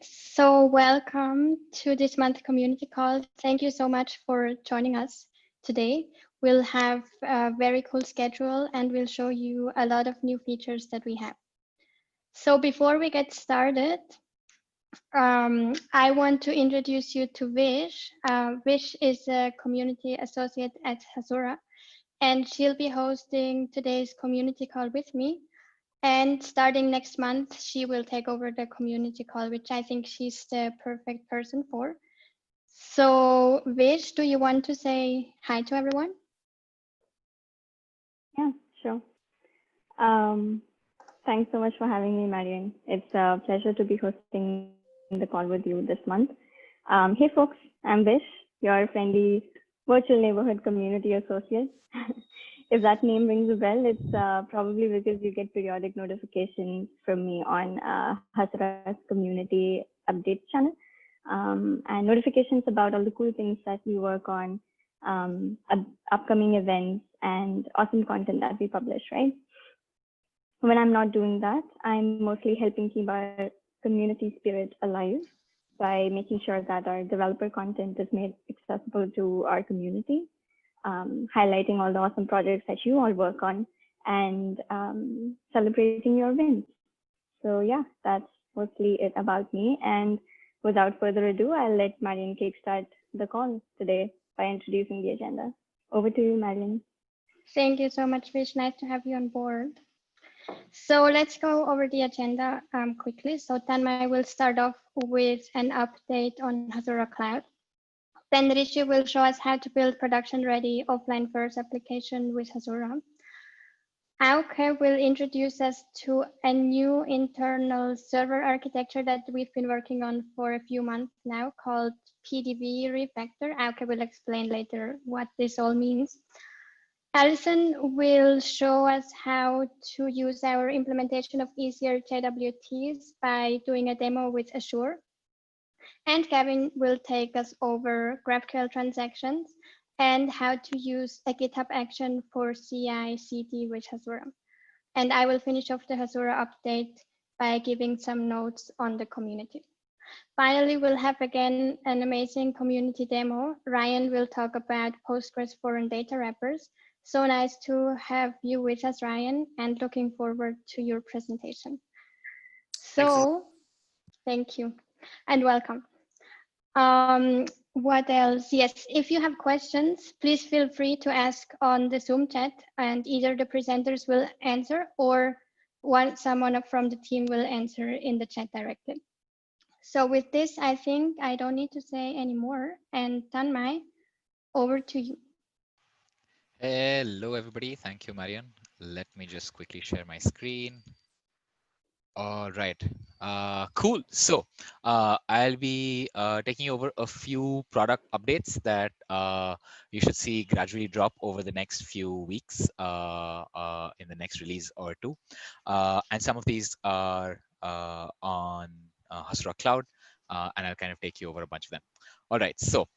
So welcome to this month community call. Thank you so much for joining us today. We'll have a very cool schedule and we'll show you a lot of new features that we have. So before we get started, I want to introduce you to Vish. Vish is a community associate at Hasura, and she'll be hosting today's community call with me. And starting next month, she will take over the community call, which I think she's the perfect person for. So, Vish, do you want to say hi to everyone? Yeah, sure. Thanks so much for having me, Marion. It's a pleasure to be hosting the call with you this month. Hey, folks, I'm Vish, your friendly virtual neighborhood community associate. If that name rings a bell, it's probably because you get periodic notifications from me on Hasura's community update channel, and notifications about all the cool things that we work on, upcoming events, and awesome content that we publish, right? When I'm not doing that, I'm mostly helping keep our community spirit alive by making sure that our developer content is made accessible to our community, highlighting all the awesome projects that you all work on, and celebrating your wins. So yeah, that's mostly it about me. And without further ado, I'll let Marion kickstart the call today by introducing the agenda. Over to you, Marion. Thank you so much, Vish. Nice to have you on board. So let's go over the agenda quickly. So Tanmai will start off with an update on Hasura Cloud. Then Rishi will show us how to build production-ready offline first application with Hasura. Auke will introduce us to a new internal server architecture that we've been working on for a few months now called PDV Refactor. Auke will explain later what this all means. Allison will show us how to use our implementation of easier JWTs by doing a demo with Hasura. And Gavin will take us over GraphQL transactions and how to use a GitHub action for CI/CD with Hasura. And I will finish off the Hasura update by giving some notes on the community. Finally, we'll have again an amazing community demo. Ryan will talk about Postgres foreign data wrappers. So nice to have you with us, Ryan, and looking forward to your presentation. So, thank you and welcome. What else? Yes, if you have questions, please feel free to ask on the Zoom chat, and either the presenters will answer or someone from the team will answer in the chat directly. So with this, I think I don't need to say any more. And Tanmai, over to you. Hello, everybody. Thank you, Marion. Let me just quickly share my screen. All right, cool. So I'll be taking over a few product updates that you should see gradually drop over the next few weeks in the next release or two. And some of these are on Hasura Cloud, and I'll kind of take you over a bunch of them. All right, so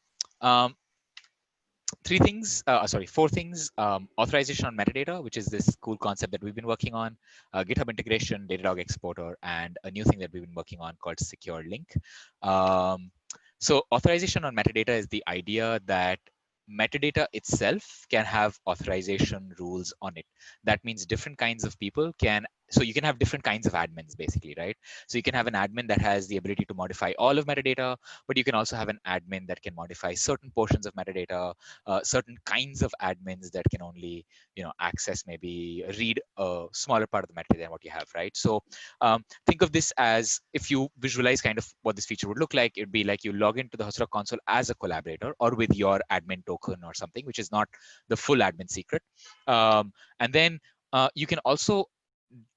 four things. Authorization on metadata, which is this cool concept that we've been working on, GitHub integration, Datadog exporter, and a new thing that we've been working on called secure link. So authorization on metadata is the idea that metadata itself can have authorization rules on it. That means different kinds of people can, so you can have different kinds of admins basically, right? So you can have an admin that has the ability to modify all of metadata, but you can also have an admin that can modify certain portions of metadata, certain kinds of admins that can only, access, maybe read a smaller part of the metadata than what you have, right? So think of this as, if you visualize kind of what this feature would look like, it'd be like you log into the Hasura console as a collaborator or with your admin token or something, which is not the full admin secret. And then you can also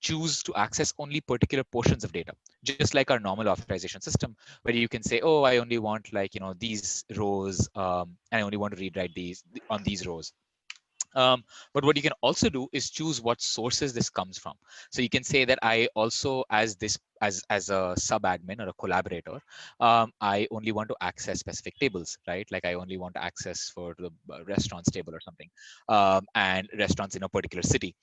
choose to access only particular portions of data, just like our normal authorization system, where you can say, oh, I only want these rows, and I only want to read write these on these rows. But what you can also do is choose what sources this comes from. So you can say that I also, as a sub-admin or a collaborator, I only want to access specific tables, right? Like I only want to access for the restaurants table or something, and restaurants in a particular city.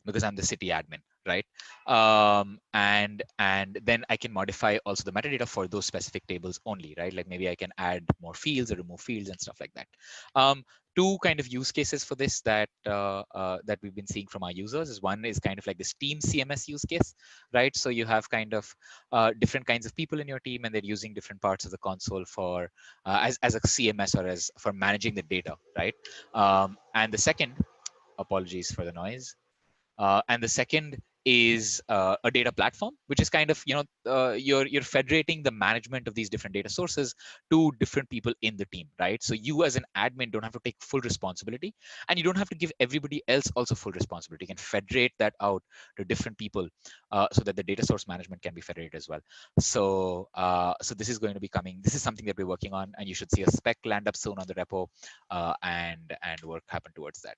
because I'm the city admin, right? And then I can modify also the metadata for those specific tables only, right? Like maybe I can add more fields or remove fields and stuff like that. Two kind of use cases for this that that we've been seeing from our users is one is kind of like this team CMS use case, right? So you have kind of different kinds of people in your team, and they're using different parts of the console for as a CMS or as for managing the data, right? And the second, apologies for the noise. And the second is a data platform, which is kind of, you're federating the management of these different data sources to different people in the team, right? So you as an admin don't have to take full responsibility, and you don't have to give everybody else also full responsibility. You can federate that out to different people so that the data source management can be federated as well. So so this is going to be coming. This is something that we're working on, and you should see a spec land up soon on the repo and work happen towards that.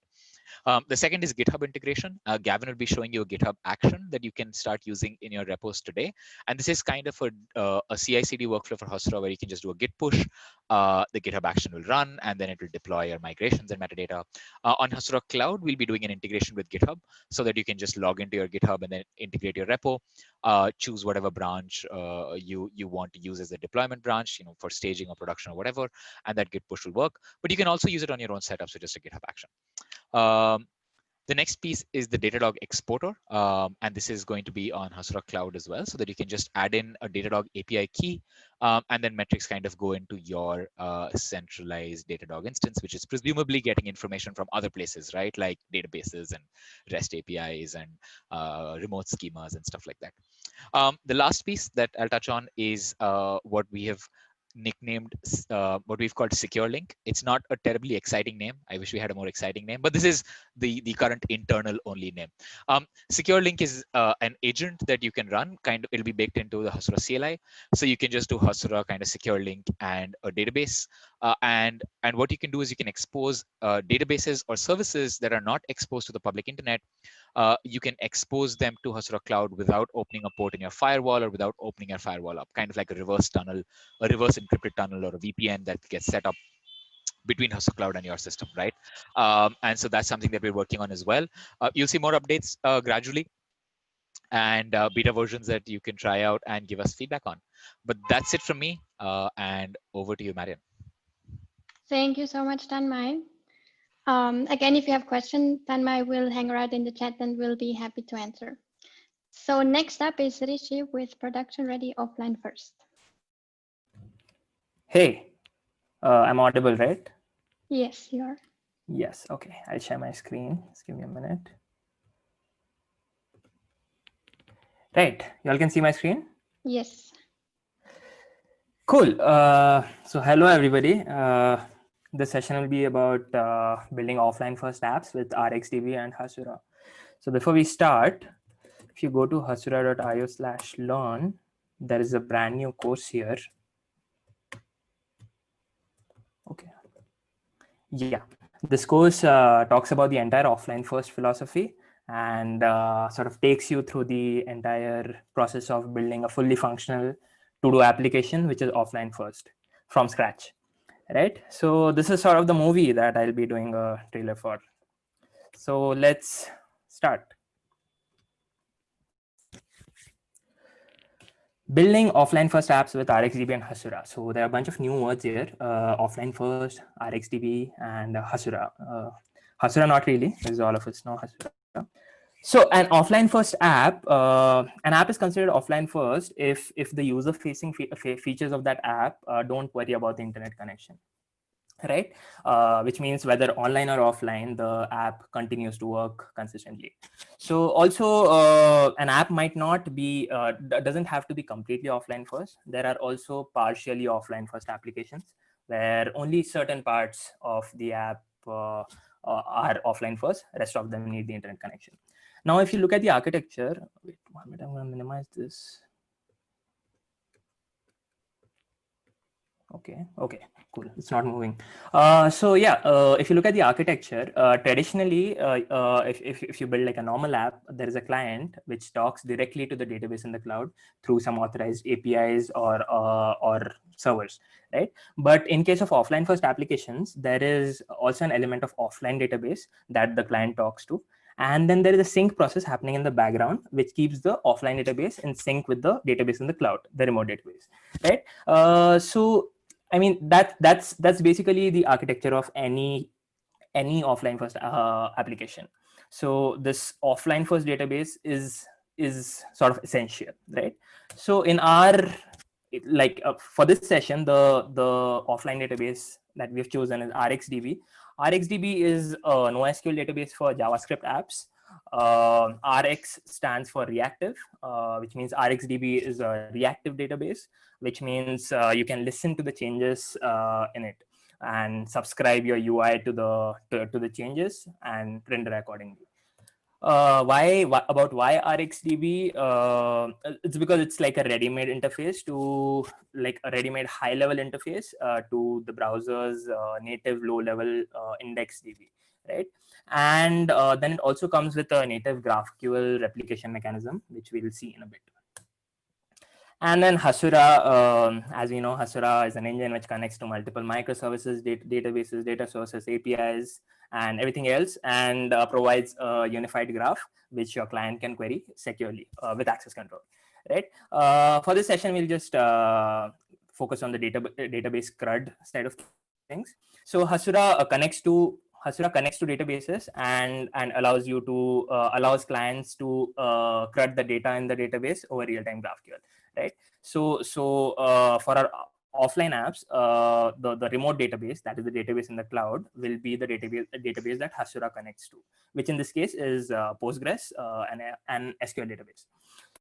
The second is GitHub integration. Gavin will be showing you a GitHub action that you can start using in your repos today. And this is kind of a CI/CD workflow for Hasura where you can just do a git push. The GitHub action will run, and then it will deploy your migrations and metadata. On Hasura Cloud, we'll be doing an integration with GitHub so that you can just log into your GitHub and then integrate your repo, choose whatever branch you want to use as a deployment branch, for staging or production or whatever, and that git push will work. But you can also use it on your own setup, so just a GitHub action. The next piece is the Datadog exporter, and this is going to be on Hasura Cloud as well, so that you can just add in a Datadog API key, and then metrics kind of go into your centralized Datadog instance, which is presumably getting information from other places, right? Like databases and REST APIs and remote schemas and stuff like that. The last piece that I'll touch on is what we have nicknamed what we've called Secure Link. It's not a terribly exciting name. I wish we had a more exciting name, but this is the current internal only name. Secure Link is an agent that you can run. It'll be baked into the Hasura CLI, so you can just do Hasura kind of Secure Link and a database. And what you can do is you can expose databases or services that are not exposed to the public internet. You can expose them to Hasura Cloud without opening a port in your firewall or without opening your firewall up, kind of like a reverse tunnel, a reverse encrypted tunnel, or a VPN that gets set up between Hasura Cloud and your system, right? And so that's something that we're working on as well. You'll see more updates gradually, and beta versions that you can try out and give us feedback on. But that's it from me, and over to you, Marion. Thank you so much, Tanmai. Again, if you have questions, Tanmai will hang around in the chat and we'll be happy to answer. So next up is Rishi with production ready offline first. Hey, I'm audible, right? Yes, you are. Yes, okay, I'll share my screen. Just give me a minute. Right, you all can see my screen? Yes. Cool. So hello, everybody. This session will be about building offline first apps with RxDB and Hasura. So before we start, if you go to hasura.io/learn, there is a brand new course here. Okay. Yeah, this course talks about the entire offline first philosophy and sort of takes you through the entire process of building a fully functional to-do application, which is offline first from scratch, right? So this is sort of the movie that I'll be doing a trailer for. So let's start. Building offline first apps with RxDB and Hasura. So there are a bunch of new words here, offline first, RxDB, and Hasura. Hasura, not really, because all of us know Hasura. So an offline first app, an app is considered offline first if the user facing features of that app don't worry about the internet connection, right? Which means whether online or offline, the app continues to work consistently. So also an app might not be, doesn't have to be completely offline first. There are also partially offline first applications where only certain parts of the app are offline first, rest of them need the internet connection. Now, if you look at the architecture, wait 1 minute, I'm going to minimize this. Okay, cool. It's not moving. So yeah, if you look at the architecture, traditionally, if you build like a normal app, there is a client which talks directly to the database in the cloud through some authorized APIs or servers, right? But in case of offline first applications, there is also an element of offline database that the client talks to. And then there is a sync process happening in the background, which keeps the offline database in sync with the database in the cloud, the remote database, right? So I mean, that's basically the architecture of any offline first application. So this offline first database is sort of essential, right? So in our for this session, the offline database that we've chosen is RxDB. RxDB is a NoSQL database for JavaScript apps. Rx stands for reactive, which means RxDB is a reactive database, which means you can listen to the changes in it and subscribe your UI to the changes and render accordingly. Why RxDB? It's because it's like a ready-made interface to like a ready-made high-level interface to the browser's native low-level index DB, right? And then it also comes with a native GraphQL replication mechanism, which we will see in a bit. And then Hasura, as we know, Hasura is an engine which connects to multiple microservices, databases, data sources, APIs, and everything else, and provides a unified graph which your client can query securely with access control, right? For this session, we'll just focus on the database CRUD side of things. So Hasura connects to databases and allows you to allows clients to CRUD the data in the database over real-time GraphQL. Right. So for our offline apps, the remote database, that is the database in the cloud, will be the database that Hasura connects to, which in this case is Postgres and an SQL database.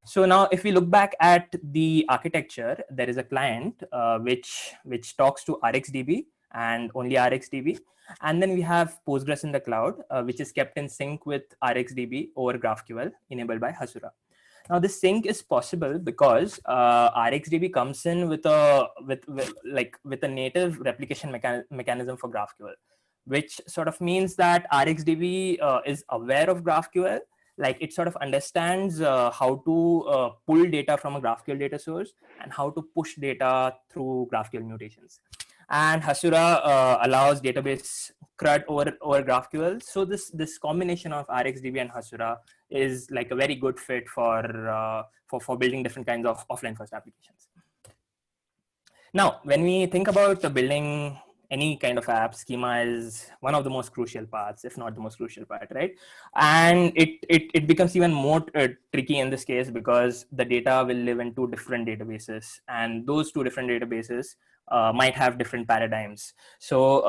So now, if we look back at the architecture, there is a client which talks to RxDB and only RxDB, and then we have Postgres in the cloud, which is kept in sync with RxDB over GraphQL enabled by Hasura. Now, this sync is possible because RxDB comes in with a native replication mechanism for GraphQL, which sort of means that RxDB is aware of GraphQL. Like it sort of understands how to pull data from a GraphQL data source and how to push data through GraphQL mutations. And Hasura allows database CRUD over GraphQL. So this combination of RxDB and Hasura is like a very good fit for building different kinds of offline first applications. Now, when we think about building any kind of app, schema is one of the most crucial parts, if not the most crucial part, right? And it becomes even more tricky in this case because the data will live in two different databases, and those two different databases might have different paradigms. So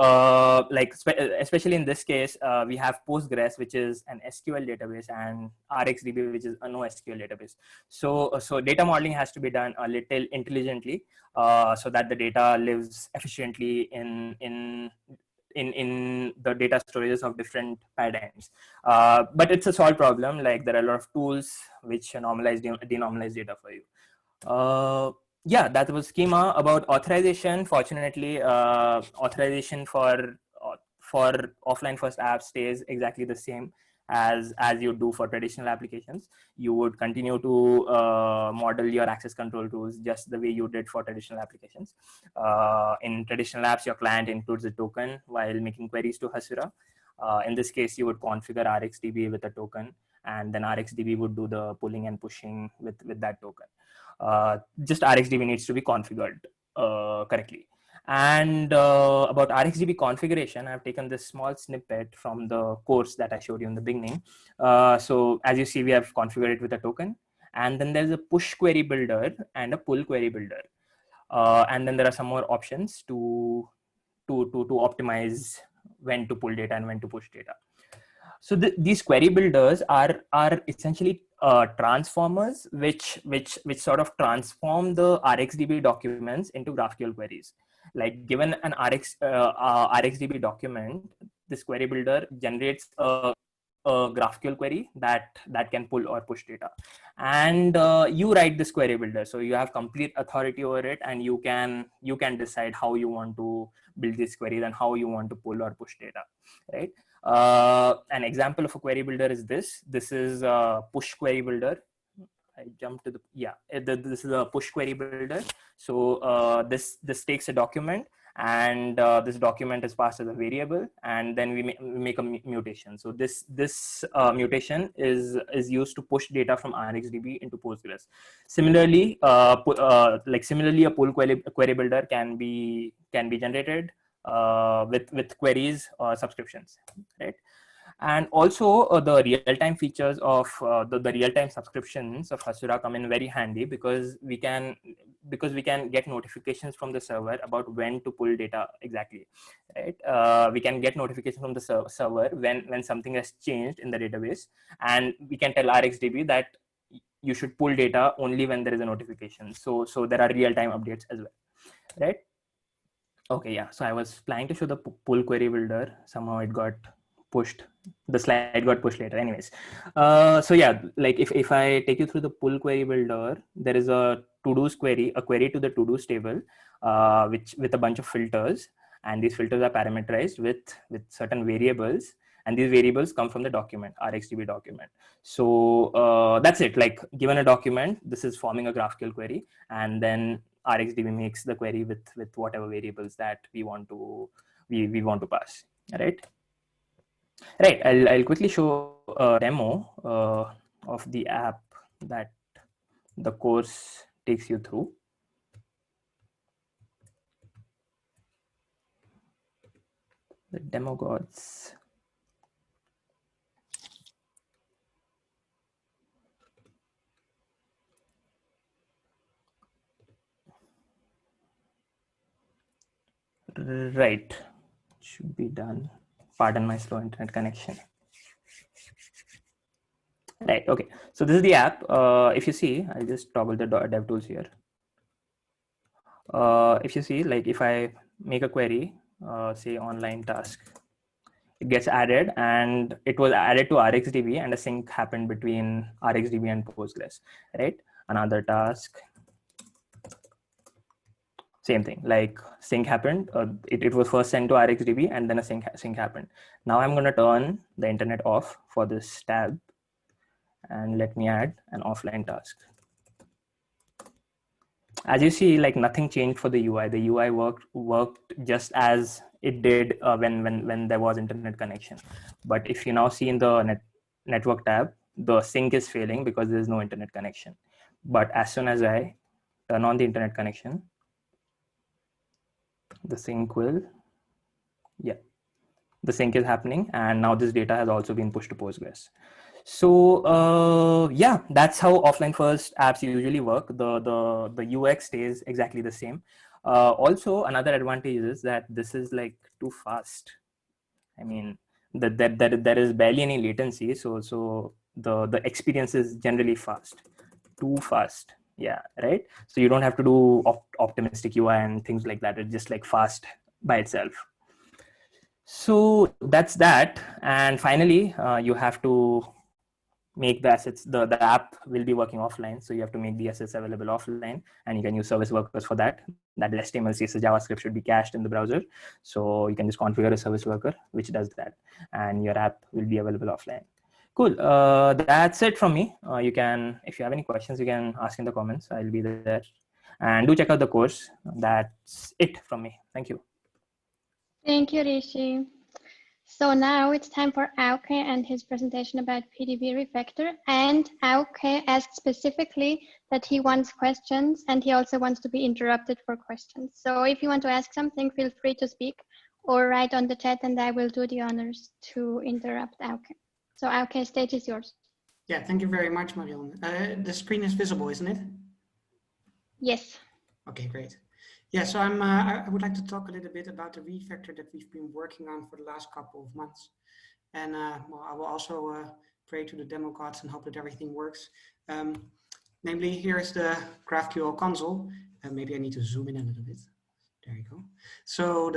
especially in this case, we have Postgres, which is an SQL database, and RxDB, which is a NoSQL database. So data modeling has to be done a little intelligently so that the data lives efficiently in the data storages of different paradigms. But it's a solved problem. Like there are a lot of tools which normalize, denormalize data for you. Yeah, that was schema. About authorization. Fortunately, authorization for offline first apps stays exactly the same as you do for traditional applications. You would continue to model your access control tools just the way you did for traditional applications. In traditional apps, your client includes a token while making queries to Hasura. In this case, you would configure RxDB with a token, and then RxDB would do the pulling and pushing with that token. Just RxDB needs to be configured correctly. And about RxDB configuration, I've taken this small snippet from the course that I showed you in the beginning. So as you see, we have configured it with a token, and then there's a push query builder and a pull query builder. And then there are some more options to optimize when to pull data and when to push data. So these query builders are essentially transformers which sort of transform the RxDB documents into GraphQL queries. Like given an RxDB document, this query builder generates a GraphQL query that can pull or push data, and you write this query builder, so you have complete authority over it, and you can decide how you want to build these queries and how you want to pull or push data, right? An example of a query builder is this. This is a push query builder. I jumped to this is a push query builder. So this takes a document and this document is passed as a variable, and then we make a mutation. So this mutation is used to push data from RxDB into Postgres. Similarly, similarly, a pull query builder can be generated with queries or subscriptions, right? And also the real-time features of the real-time subscriptions of Hasura come in very handy, because we can get notifications from the server about when to pull data exactly, right? We can get notifications from the server when something has changed in the database, and we can tell RxDB that you should pull data only when there is a notification. So there are real-time updates as well, right? Okay, yeah. So I was planning to show the pull query builder. Somehow it got pushed. The slide got pushed later. Anyways, so yeah, like if I take you through the pull query builder, there is a to-dos query, a query to the to-dos table, which with a bunch of filters, and these filters are parameterized with certain variables, and these variables come from the document, RxDB document. So that's it. Like given a document, this is forming a GraphQL query, and then RxDB makes the query with whatever variables that we want to pass. Right. I'll quickly show a demo of the app that the course takes you through. The demo gods. Right, should be done. Pardon my slow internet connection. Right, okay. So this is the app. If you see, I'll just toggle the dev tools here. If you see, like if I make a query, say online task, it gets added, and it was added to RxDB, and a sync happened between RxDB and Postgres, right? Another task, same thing, like sync happened. It was first sent to RxDB, and then a sync happened. Now I'm going to turn the internet off for this tab, and let me add an offline task. As you see, like nothing changed for the UI. The UI worked just as it did when there was internet connection. But if you now see in the network tab, the sync is failing because there is no internet connection. But as soon as I turn on the internet connection, the sync will, the sync is happening, and now this data has also been pushed to Postgres. So yeah, that's how offline first apps usually work. The UX stays exactly the same. Also, another advantage is that this is like too fast. I mean, there is barely any latency, so the experience is generally fast. Too fast, yeah, right? So you don't have to do optimistic UI and things like that. It's just like fast by itself. So that's that. And finally, you have to make the assets, the app will be working offline. So you have to make the assets available offline, and you can use service workers for that. That HTML, CSS, JavaScript should be cached in the browser. So you can just configure a service worker, which does that, and your app will be available offline. Cool. That's it from me. You can, if you have any questions, you can ask in the comments. I'll be there. And do check out the course. That's it from me. Thank you. Thank you, Rishi. So now it's time for Auke and his presentation about PDV Refactor. And Auke asked specifically that he wants questions, and he also wants to be interrupted for questions. So if you want to ask something, feel free to speak or write on the chat, and I will do the honors to interrupt Auke. So Auke, stage is yours. Yeah, thank you very much, Marion. The screen is visible, isn't it? Yes. Okay, great. Yeah, so I would like to talk a little bit about the refactor that we've been working on for the last couple of months. And well, I will also pray to the demo gods and hope that everything works. Namely, here's the GraphQL console. Maybe I need to zoom in a little bit. There you go. So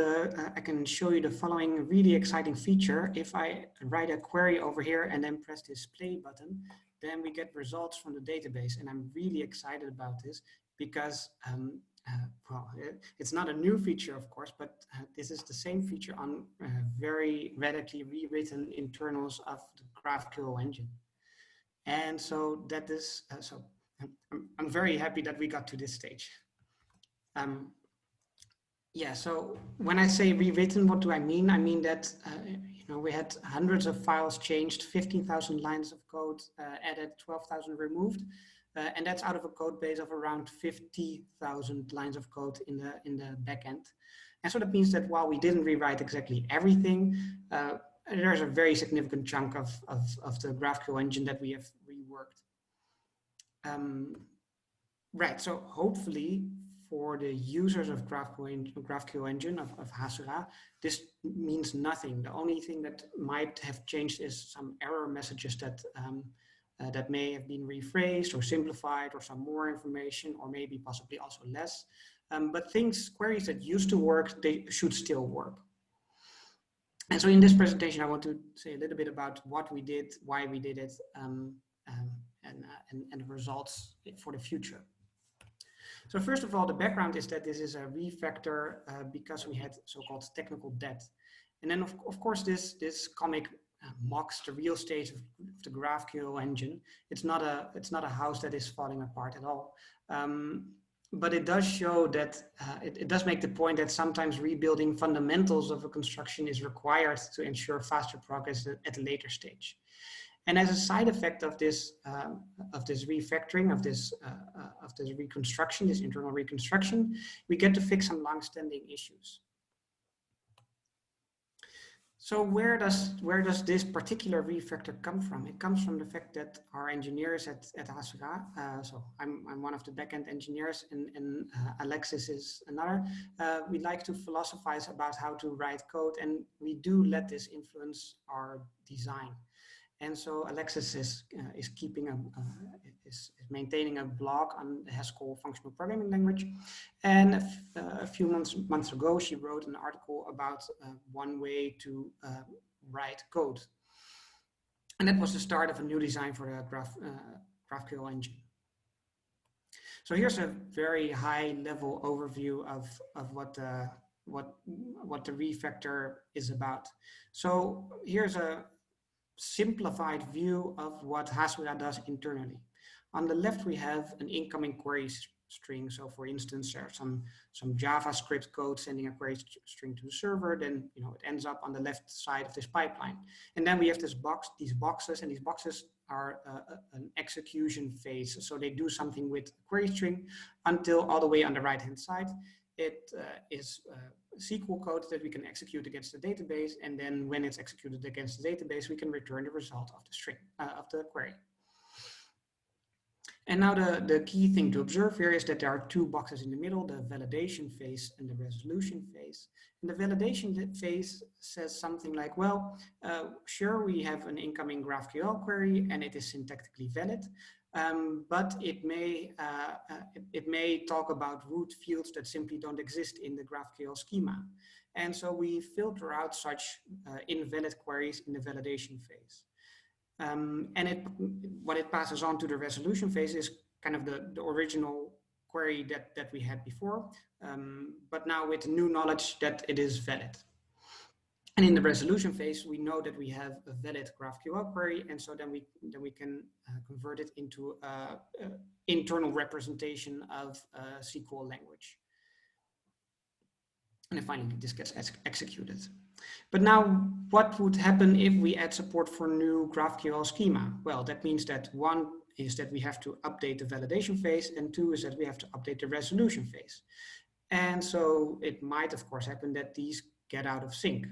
I can show you the following really exciting feature. If I write a query over here and then press this play button, then we get results from the database. And I'm really excited about this because well, it's not a new feature, of course, but this is the same feature on very radically rewritten internals of the GraphQL engine. And so that is, I'm very happy that we got to this stage. Yeah, so when I say rewritten, what do I mean? I mean that we had hundreds of files changed, 15,000 lines of code added, 12,000 removed, and that's out of a code base of around 50,000 lines of code in the backend. And so that means that while we didn't rewrite exactly everything, there's a very significant chunk of the GraphQL engine that we have reworked. Right, so hopefully for the users of GraphQL engine of Hasura, this means nothing. The only thing that might have changed is some error messages that that may have been rephrased or simplified, or some more information, or maybe possibly also less. But queries that used to work, they should still work. And so in this presentation, I want to say a little bit about what we did, why we did it, and the results for the future. So first of all, the background is that this is a refactor because we had so-called technical debt. And then of course this comic mocks the real state of the GraphQL engine. It's not a house that is falling apart at all. But it does show that it does make the point that sometimes rebuilding fundamentals of a construction is required to ensure faster progress at a later stage. And as a side effect of this refactoring, of this reconstruction, this internal reconstruction, we get to fix some long-standing issues. So where does this particular refactor come from? It comes from the fact that our engineers at Hasura, so I'm one of the backend engineers, and Alexis is another. We like to philosophize about how to write code, and we do let this influence our design. And so Alexis is maintaining a blog on the Haskell functional programming language. And a few months ago, she wrote an article about one way to write code. And that was the start of a new design for the GraphQL engine. So here's a very high level overview of what the refactor is about. So here's a simplified view of what Hasura does internally. On the left, we have an incoming query string. So for instance, there's some JavaScript code sending a query string to the server, then it ends up on the left side of this pipeline. And then we have these boxes, and these boxes are an execution phase. So they do something with the query string until all the way on the right-hand side, it is SQL code that we can execute against the database, and then when it's executed against the database, we can return the result of the string of the query. And now the key thing to observe here is that there are two boxes in the middle, the validation phase and the resolution phase. And the validation phase says something like, well, sure, we have an incoming GraphQL query and it is syntactically valid, but it may talk about root fields that simply don't exist in the GraphQL schema. And so we filter out such invalid queries in the validation phase. And what it passes on to the resolution phase is kind of the original query that we had before, but now with new knowledge that it is valid. And in the resolution phase, we know that we have a valid GraphQL query, and so then we can convert it into an internal representation of a SQL language. And then finally, this gets executed. But now, what would happen if we add support for new GraphQL schema? Well, that means that one is that we have to update the validation phase, and two is that we have to update the resolution phase. And so it might, of course, happen that these get out of sync.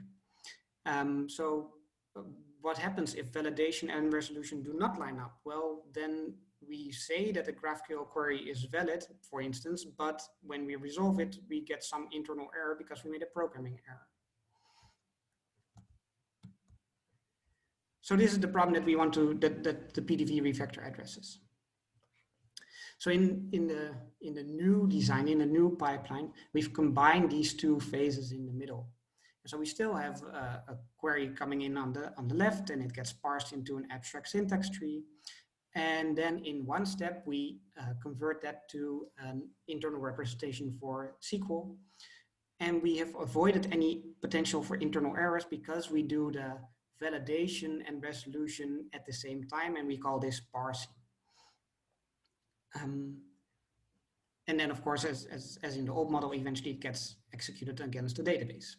What happens if validation and resolution do not line up? Well, then we say that the GraphQL query is valid, for instance, but when we resolve it, we get some internal error because we made a programming error. So this is the problem that we want to, that the PDV refactor addresses. So in the new design, in the new pipeline, we've combined these two phases in the middle. So we still have a query coming in on the left, and it gets parsed into an abstract syntax tree. And then in one step, we convert that to an internal representation for SQL. And we have avoided any potential for internal errors because we do the validation and resolution at the same time, and we call this parsing. And then, of course, as in the old model, eventually it gets executed against the database.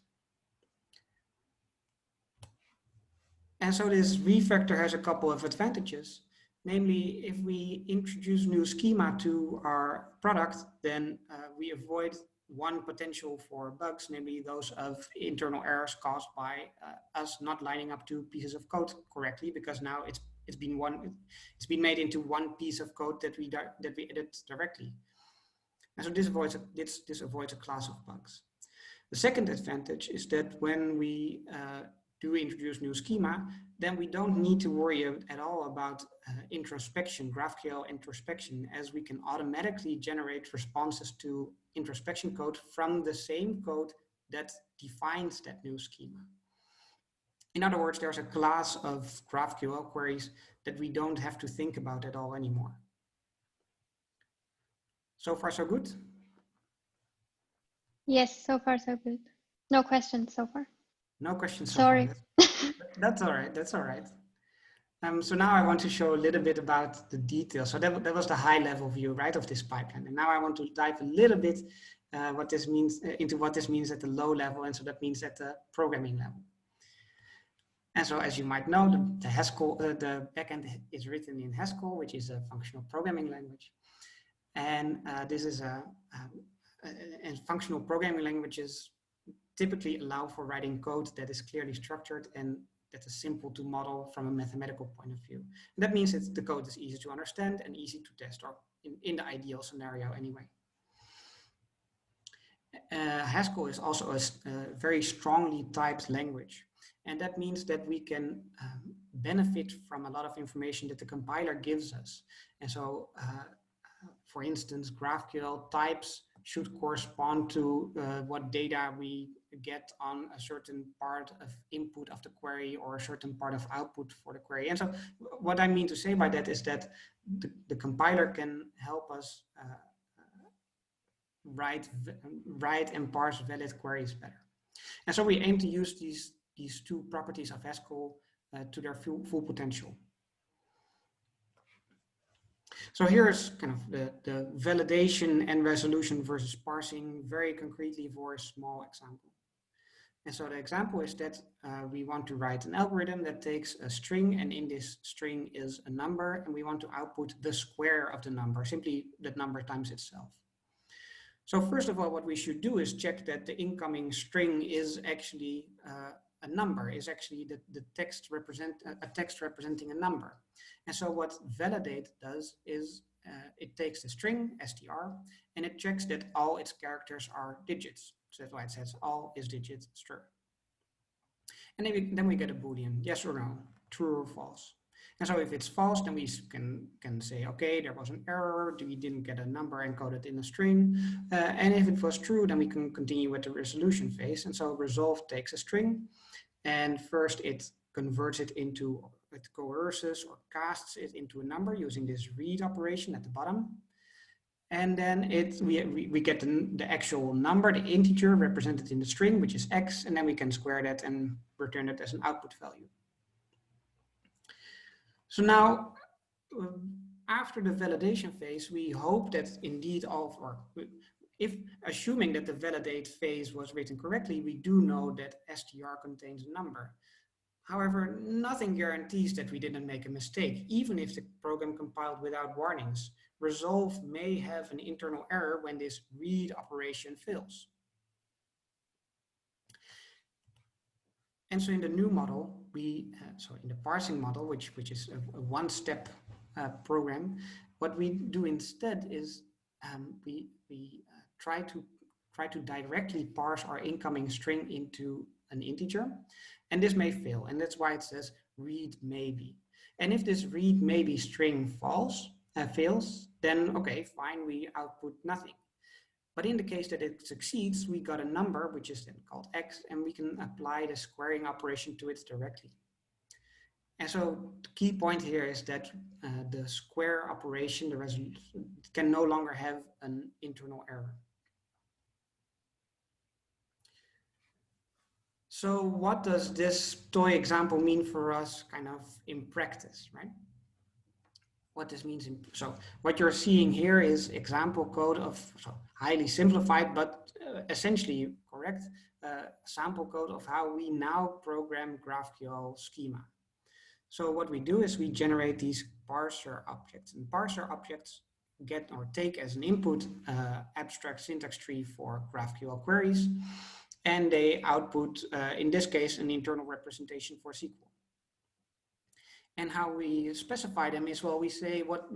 And so this refactor has a couple of advantages. Namely, if we introduce new schema to our product, then we avoid one potential for bugs, namely those of internal errors caused by us not lining up two pieces of code correctly, because now it's been made into one piece of code that we edit directly. And so this avoids a class of bugs. The second advantage is that when we do introduce new schema, then we don't need to worry at all about introspection, GraphQL introspection, as we can automatically generate responses to introspection code from the same code that defines that new schema. In other words, there's a class of GraphQL queries that we don't have to think about at all anymore. So far, so good? Yes, so far so good. No questions so far. No questions so Sorry. far. That's all right. That's all right. So now I want to show a little bit about the details. So that was the high level view, right, of this pipeline. And now I want to dive a little bit what this means into what this means at the low level. And so that means at the programming level. And so as you might know, the Haskell, the backend is written in Haskell, which is a functional programming language. And this is and functional programming languages typically allow for writing code that is clearly structured and that is simple to model from a mathematical point of view. And that means that the code is easy to understand and easy to test, or in the ideal scenario anyway. Haskell is also a very strongly typed language. And that means that we can benefit from a lot of information that the compiler gives us. And so, for instance, GraphQL types should correspond to what data we get on a certain part of input of the query or a certain part of output for the query. And so what I mean to say by that is that the compiler can help us write and parse valid queries better. And so we aim to use these two properties of Haskell to their full potential. So here's kind of the validation and resolution versus parsing very concretely for a small example. And so the example is that we want to write an algorithm that takes a string, and in this string is a number, and we want to output the square of the number, simply that number times itself. So first of all, what we should do is check that the incoming string is actually a number, is actually the text representing a number. And so what validate does is it takes the string, str, and it checks that all its characters are digits. So that's why it says all is digit str. And then we get a Boolean, yes or no, true or false. And so if it's false, then we can say, okay, there was an error, we didn't get a number encoded in a string. And if it was true, then we can continue with the resolution phase. And so resolve takes a string, and first it converts it into, it coerces or casts it into a number using this read operation at the bottom. And then we get the actual number, the integer represented in the string, which is x, and then we can square that and return it as an output value. So now, after the validation phase, we hope that indeed if assuming that the validate phase was written correctly, we do know that str contains a number. However, nothing guarantees that we didn't make a mistake, even if the program compiled without warnings. Resolve may have an internal error when this read operation fails. And so in the new model, so in the parsing model, which is a one-step program, what we do instead is we try to directly parse our incoming string into an integer, and this may fail, and that's why it says read maybe. And if this read maybe string fails, then okay, fine, we output nothing. But in the case that it succeeds, we got a number, which is then called x, and we can apply the squaring operation to it directly. And so the key point here is that the square operation, the resolution, can no longer have an internal error. So what does this toy example mean for us kind of in practice, right? what this means. So what you're seeing here is example code of, so highly simplified, but essentially correct, sample code of how we now program GraphQL schema. So what we do is we generate these parser objects, and parser objects get or take as an input abstract syntax tree for GraphQL queries, and they output, in this case, an internal representation for SQL. And how we specify them is, well, we say what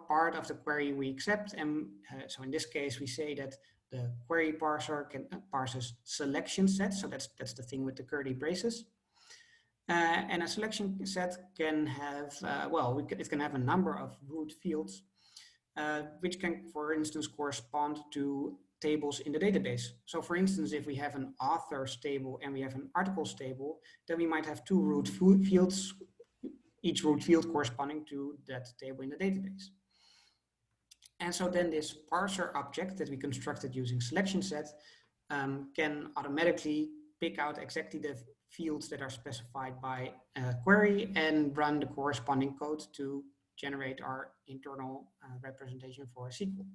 part of the query we accept, and so in this case we say that the query parser can parses selection set, so that's the thing with the curly braces. And a selection set can have, it can have a number of root fields, which can, for instance, correspond to tables in the database. So for instance, if we have an authors table and we have an articles table, then we might have two root fields, each root field corresponding to that table in the database. And so then this parser object that we constructed using selection set can automatically pick out exactly the fields that are specified by a query and run the corresponding code to generate our internal representation for SQL.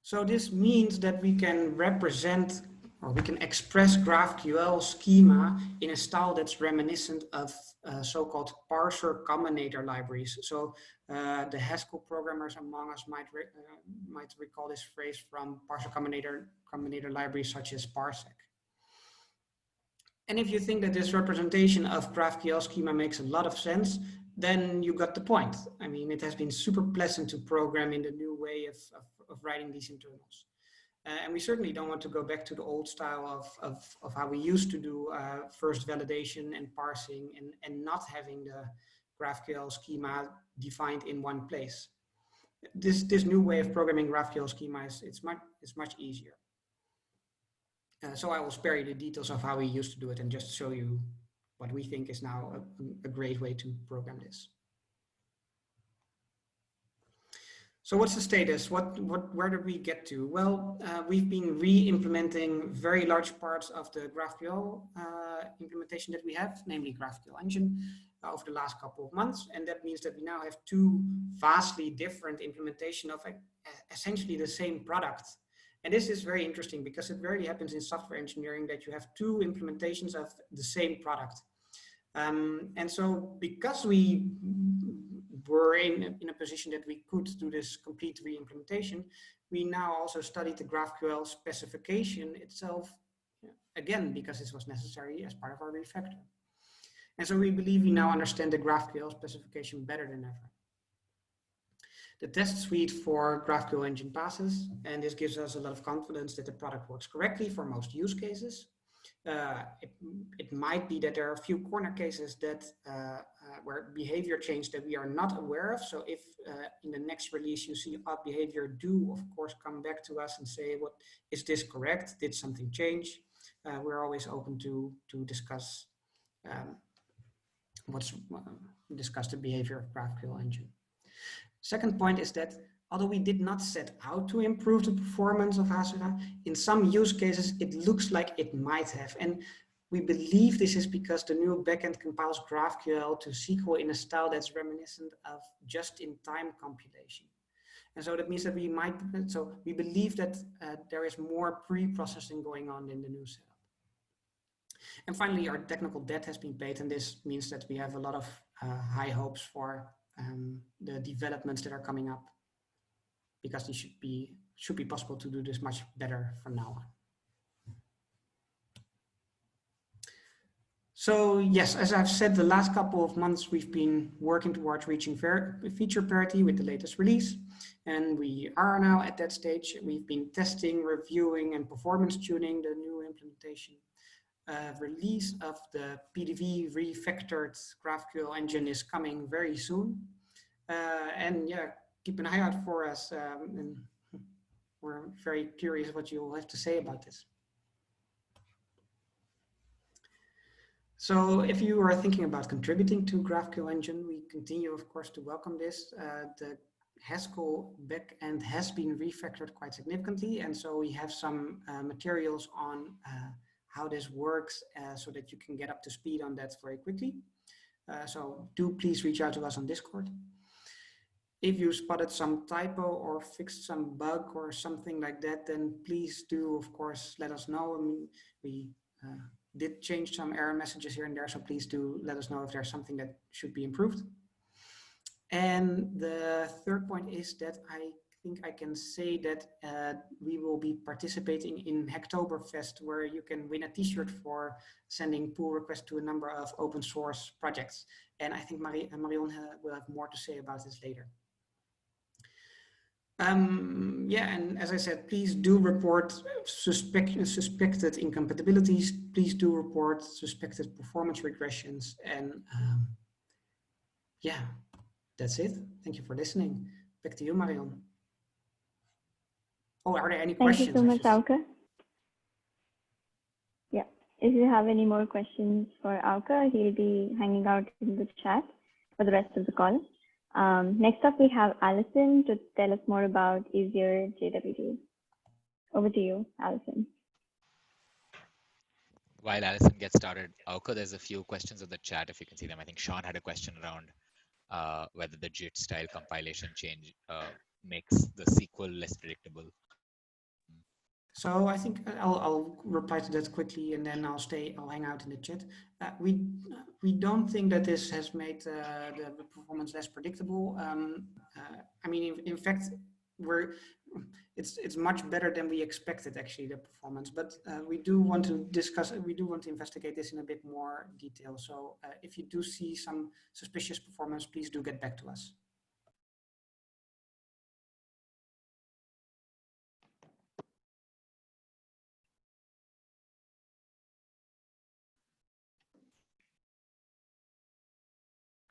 So this means that we can represent, or we can express GraphQL schema in a style that's reminiscent of so-called parser combinator libraries. So the Haskell programmers among us might recall this phrase from parser combinator libraries such as Parsec. And if you think that this representation of GraphQL schema makes a lot of sense, then you got the point. I mean, it has been super pleasant to program in the new way of writing these internals. And we certainly don't want to go back to the old style of how we used to do first validation and parsing and not having the GraphQL schema defined in one place. This new way of programming GraphQL schema is much easier. So I will spare you the details of how we used to do it and just show you what we think is now a great way to program this. So what's the status? Where did we get to? Well, we've been re-implementing very large parts of the GraphQL implementation that we have, namely GraphQL Engine, over the last couple of months. And that means that we now have two vastly different implementation of essentially the same product. And this is very interesting because it rarely happens in software engineering that you have two implementations of the same product. And so because we were in a position that we could do this complete re-implementation, we now also studied the GraphQL specification itself, again, because this was necessary as part of our refactor. And so we believe we now understand the GraphQL specification better than ever. The test suite for GraphQL Engine passes, and this gives us a lot of confidence that the product works correctly for most use cases. It might be that there are a few corner cases that where behavior change that we are not aware of. So if in the next release you see odd behavior, do of course come back to us and say, "What is this correct? Did something change?" We're always open to discuss discuss the behavior of GraphQL Engine. Second point is that although we did not set out to improve the performance of Hasura, in some use cases it looks like it might have. And we believe this is because the new backend compiles GraphQL to SQL in a style that's reminiscent of just-in-time compilation. And so that means that we believe that there is more pre-processing going on in the new setup. And finally, our technical debt has been paid, and this means that we have a lot of high hopes for the developments that are coming up, because it should be possible to do this much better from now on. So yes, as I've said, the last couple of months we've been working towards reaching feature parity with the latest release, and we are now at that stage. We've been testing, reviewing, and performance tuning the new implementation. Release of the PDV refactored GraphQL engine is coming very soon. And yeah, keep an eye out for us. And we're very curious what you'll have to say about this. So if you are thinking about contributing to GraphQL engine, we continue, of course, to welcome this. The Haskell backend has been refactored quite significantly. And so we have some materials on how this works so that you can get up to speed on that very quickly. So do please reach out to us on Discord. If you spotted some typo or fixed some bug or something like that, then please do, of course, let us know. I mean, we did change some error messages here and there, so please do let us know if there's something that should be improved. And the third point is that I think I can say that we will be participating in Hacktoberfest, where you can win a t-shirt for sending pull requests to a number of open source projects. And I think Marion will have more to say about this later. Yeah, and as I said, please do report suspected incompatibilities. Please do report suspected performance regressions. And yeah, that's it. Thank you for listening. Back to you, Marion. Oh, are there any questions? Thank you so much, Auke. Yeah, if you have any more questions for Auke, he'll be hanging out in the chat for the rest of the call. Next up, we have Allison to tell us more about easier JWTs. Over to you, Allison. While Allison gets started, Auke, there's a few questions in the chat if you can see them. I think Sean had a question around whether the JIT style compilation change makes the SQL less predictable. So I think I'll reply to that quickly, and then I'll hang out in the chat. We don't think that this has made the performance less predictable. I mean, in fact, it's much better than we expected, actually, the performance. But we do want to discuss. We do want to investigate this in a bit more detail. So if you do see some suspicious performance, please do get back to us.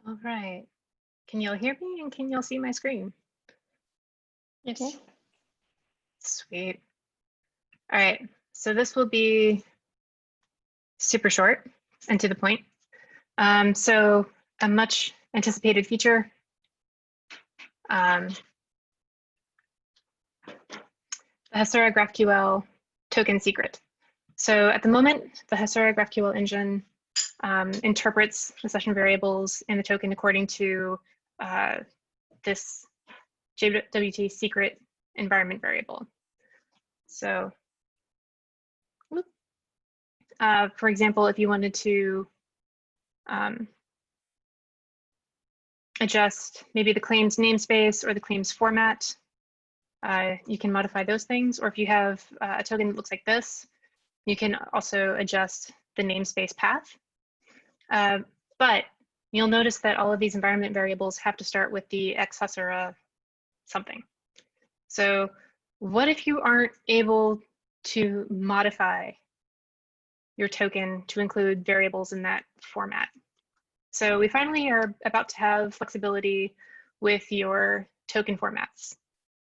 All right. Can y'all hear me and can y'all see my screen? Yes. Okay. Sweet. All right. So this will be super short and to the point. So a much anticipated feature. The Hasura GraphQL token secret. So at the moment, the Hasura GraphQL engine interprets the session variables in the token according to this JWT secret environment variable. So, for example, if you wanted to adjust maybe the claims namespace or the claims format, you can modify those things. Or if you have a token that looks like this, you can also adjust the namespace path. But you'll notice that all of these environment variables have to start with the X Hasura something. So what if you aren't able to modify your token to include variables in that format? So we finally are about to have flexibility with your token formats.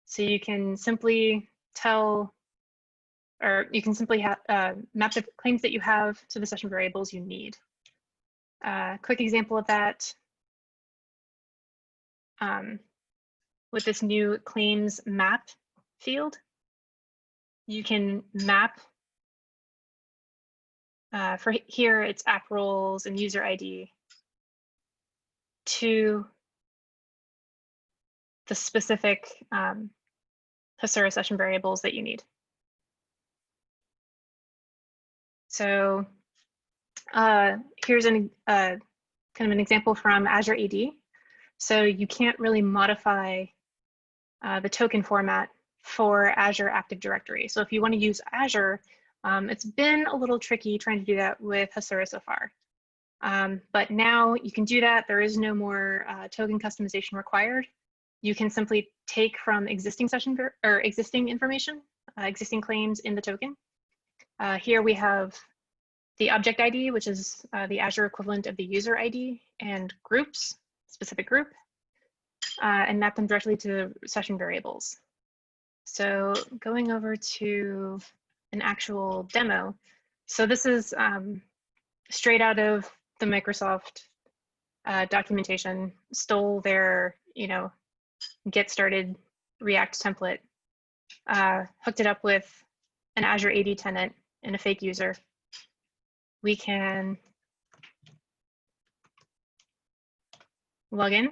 So you can simply tell, or you can simply map the claims that you have to the session variables you need. Quick example of that with this new claims map field, you can map, for here it's app roles and user ID, to the specific Hasura session variables that you need. So here's kind of an example from Azure AD. So you can't really modify the token format for Azure Active Directory. So if you want to use Azure, it's been a little tricky trying to do that with Hasura so far. But now you can do that. There is no more token customization required. You can simply take from existing session or existing information, existing claims in the token. Here we have the object ID, which is the Azure equivalent of the user ID, and groups, specific group, and map them directly to session variables. So going over to an actual demo. So this is straight out of the Microsoft documentation, stole their, get started React template, hooked it up with an Azure AD tenant and a fake user. We can log in.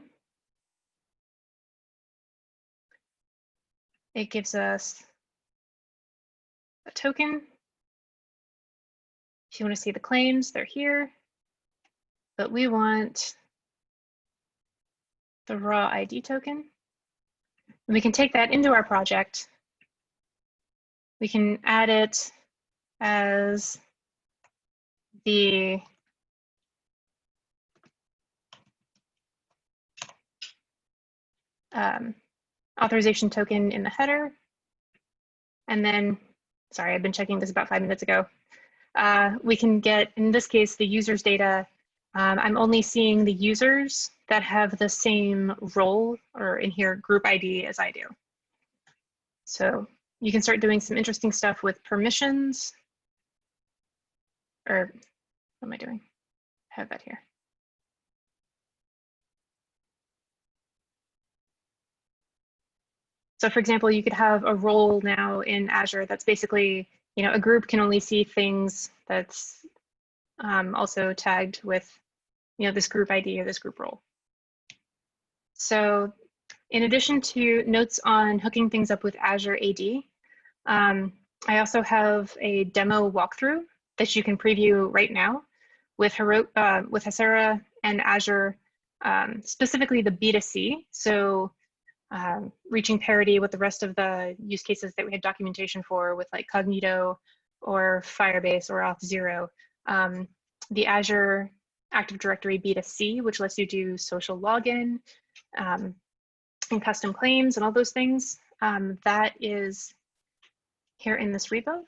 It gives us a token. If you want to see the claims, they're here. But we want the raw ID token. And we can take that into our project. We can add it as the authorization token in the header. And then, sorry, I've been checking this about 5 minutes ago. We can get, in this case, the user's data. I'm only seeing the users that have the same role, or in here, group ID as I do. So you can start doing some interesting stuff with permissions. Or what am I doing? I have that here. So for example, you could have a role now in Azure that's basically, a group can only see things that's also tagged with, this group ID or this group role. So in addition to notes on hooking things up with Azure AD, I also have a demo walkthrough that you can preview right now with Hasura and Azure, specifically the B2C. So reaching parity with the rest of the use cases that we had documentation for with like Cognito or Firebase or Auth0. The Azure Active Directory B2C, which lets you do social login and custom claims and all those things. That is here in this repo,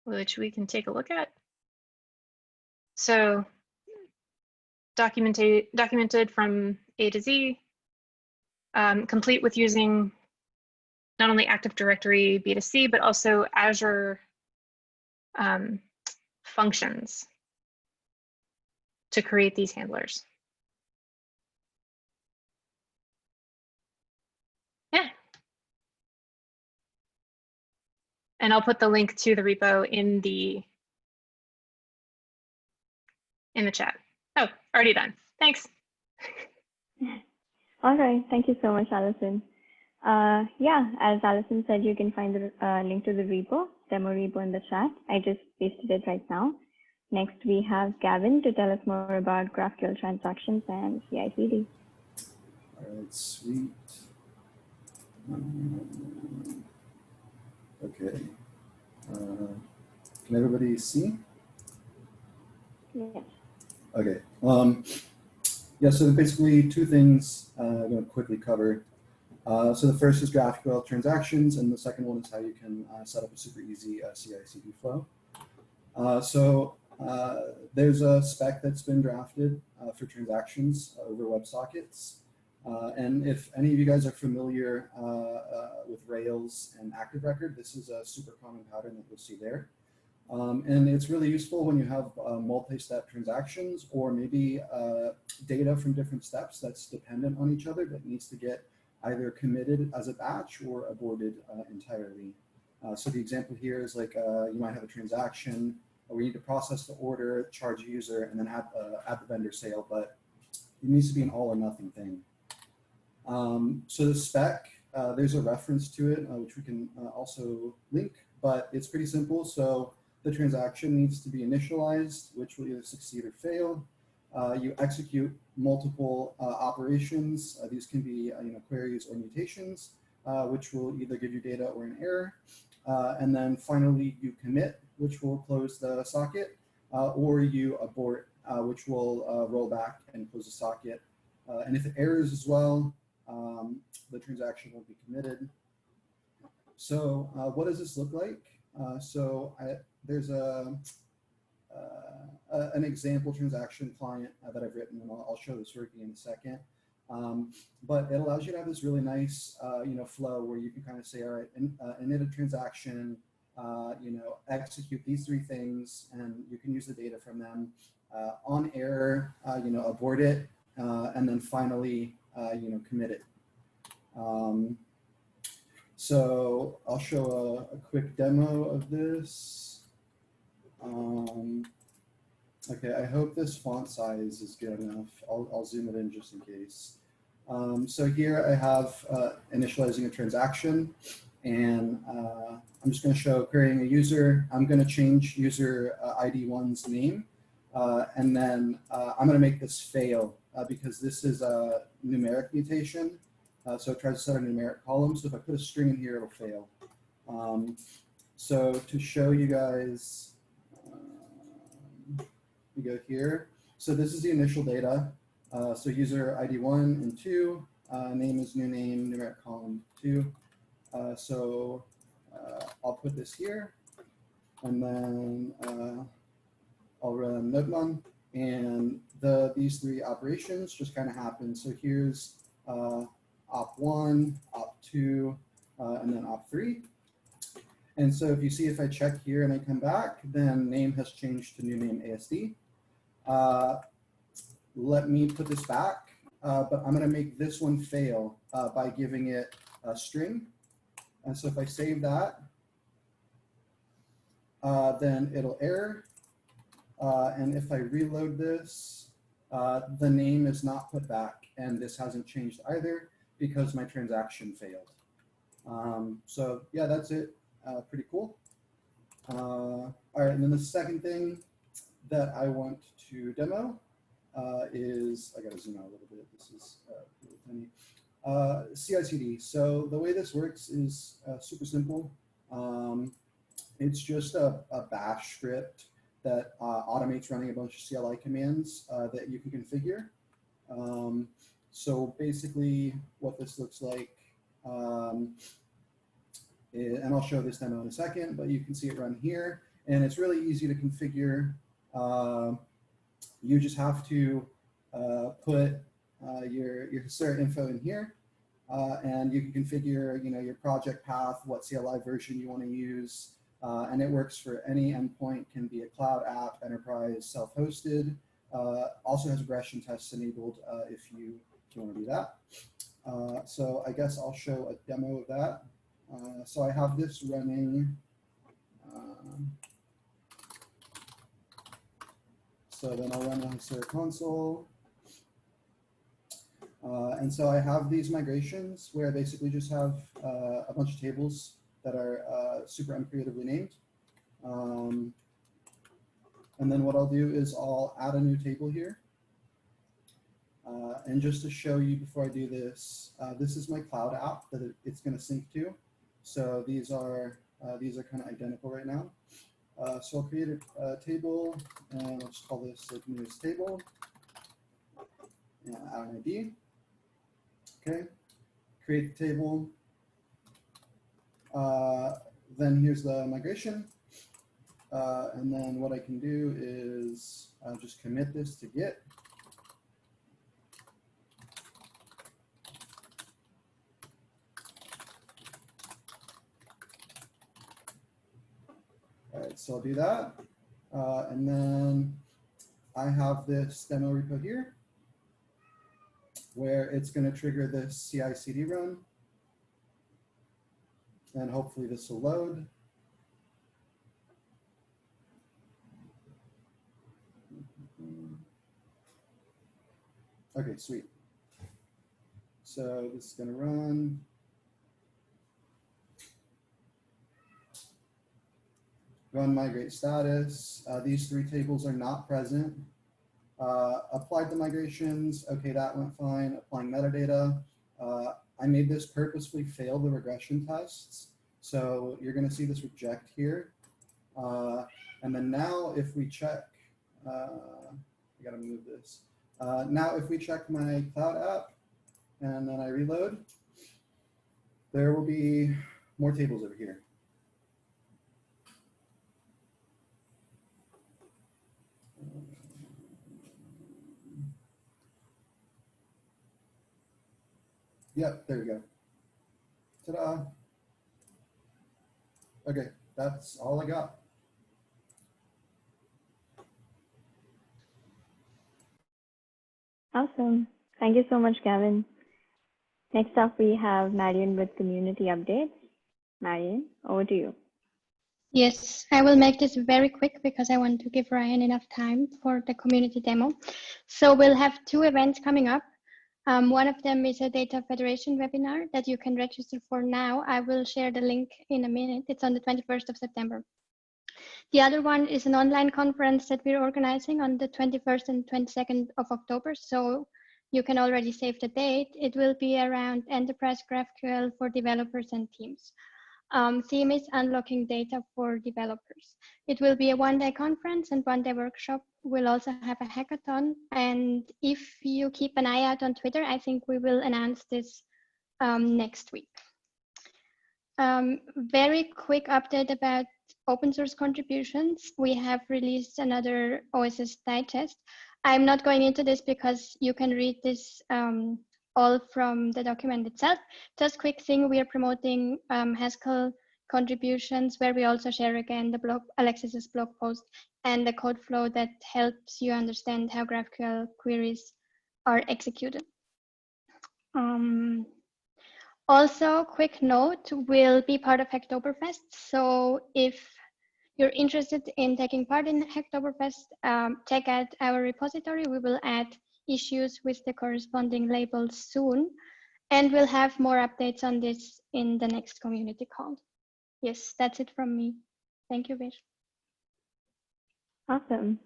which we can take a look at. So documented from A to Z, complete with using not only Active Directory B2C, but also Azure functions to create these handlers. Yeah. And I'll put the link to the repo in the chat. Oh, already done. Thanks. All right, thank you so much, Allison. Yeah, as Allison said, you can find the link to the repo, demo repo in the chat. I just pasted it right now. Next, we have Gavin to tell us more about GraphQL transactions and CI/CD. All right, sweet. Okay. Can everybody see? Yes. Okay. Yeah, so basically two things I'm going to quickly cover. So the first is GraphQL transactions, and the second one is how you can set up a super easy CI/CD flow. There's a spec that's been drafted for transactions over WebSockets. And if any of you guys are familiar with Rails and Active Record, this is a super common pattern that you'll see there. And it's really useful when you have multi-step transactions or maybe data from different steps that's dependent on each other that needs to get either committed as a batch or aborted entirely. So the example here is like you might have a transaction where you need to process the order, charge a user, and then add the vendor sale, but it needs to be an all or nothing thing. So the spec, there's a reference to it, which we can also link, but it's pretty simple. So the transaction needs to be initialized, which will either succeed or fail. You execute multiple operations. These can be queries or mutations, which will either give you data or an error. And then finally, you commit, which will close the socket, or you abort, which will roll back and close the socket. And if it errors as well, the transaction will be committed. So what does this look like? There's an example transaction client that I've written, and I'll show this working in a second. But it allows you to have this really nice, flow where you can kind of say, all right, init a transaction, execute these three things, and you can use the data from them. On error, abort it, and then finally, commit it. So I'll show a quick demo of this. Okay, I hope this font size is good enough. I'll zoom it in just in case. So here I have initializing a transaction, and I'm just going to show creating a user. I'm going to change user ID1's name, and then I'm going to make this fail because this is a numeric mutation. So it tries to set a numeric column. So if I put a string in here, it'll fail. So to show you guys, we go here. So this is the initial data. So user ID 1 and 2, name is new name, numeric column 2. So I'll put this here, and then I'll run node1, and these three operations just kind of happen. So here's op1, op2, and then op3. And so if you see, if I check here and I come back, then name has changed to new name ASD. Let me put this back, but I'm going to make this one fail by giving it a string. And so if I save that, then it'll error. And if I reload this, the name is not put back, and this hasn't changed either because my transaction failed. So yeah, that's it. Pretty cool. All right, and then the second thing that I want to demo is, I got to zoom out a little bit. This is really tiny. CI/CD. So the way this works is super simple. It's just a bash script that automates running a bunch of CLI commands that you can configure. So basically what this looks like, and I'll show this demo in a second, but you can see it run here, and it's really easy to configure. You just have to put your Hasura info in here, and you can configure, your project path, what CLI version you want to use, and it works for any endpoint. Can be a cloud app, enterprise, self-hosted. Also has regression tests enabled if you want to do that. So I guess I'll show a demo of that. So I have this running. So then I'll run the Hasura console. And so I have these migrations where I basically just have a bunch of tables that are super uncreatively named. And then what I'll do is I'll add a new table here. And just to show you before I do this, this is my cloud app that it's going to sync to. So these are kind of identical right now. So I'll create a table, and I'll just call this like newest table. And add an ID. Okay. Create the table. Then here's the migration. And then what I can do is just commit this to Git. All right, so I'll do that. And then I have this demo repo here where it's going to trigger this CI/CD run. And hopefully this will load. Okay, sweet. So this is going to run. Run migrate status. These three tables are not present. Applied the migrations. Okay, that went fine. Applying metadata. I made this purposefully fail the regression tests. So you're going to see this reject here. And then now if we check, I got to move this. Now if we check my cloud app and then I reload, there will be more tables over here. Yep, there we go. Ta-da. Okay, that's all I got. Awesome. Thank you so much, Gavin. Next up, we have Marion with community updates. Marion, over to you. Yes, I will make this very quick because I want to give Ryan enough time for the community demo. So we'll have 2 events coming up. One of them is a data federation webinar that you can register for now. I will share the link in a minute. It's on the 21st of September. The other one is an online conference that we're organizing on the 21st and 22nd of October. So you can already save the date. It will be around enterprise GraphQL for developers and teams. Theme is unlocking data for developers. It will be a 1-day conference and 1-day workshop. We'll also have a hackathon. And if you keep an eye out on Twitter, I think we will announce this next week. Very quick update about open source contributions. We have released another OSS digest. I'm not going into this because you can read this all from the document itself. Just quick thing, we are promoting Haskell contributions where we also share again the blog, Alexis's blog post and the code flow that helps you understand how GraphQL queries are executed. Also, quick note, we'll be part of Hacktoberfest. So if you're interested in taking part in Hacktoberfest, check out our repository. We will add issues with the corresponding labels soon. And we'll have more updates on this in the next community call. Yes, that's it from me. Thank you, Vish. Awesome.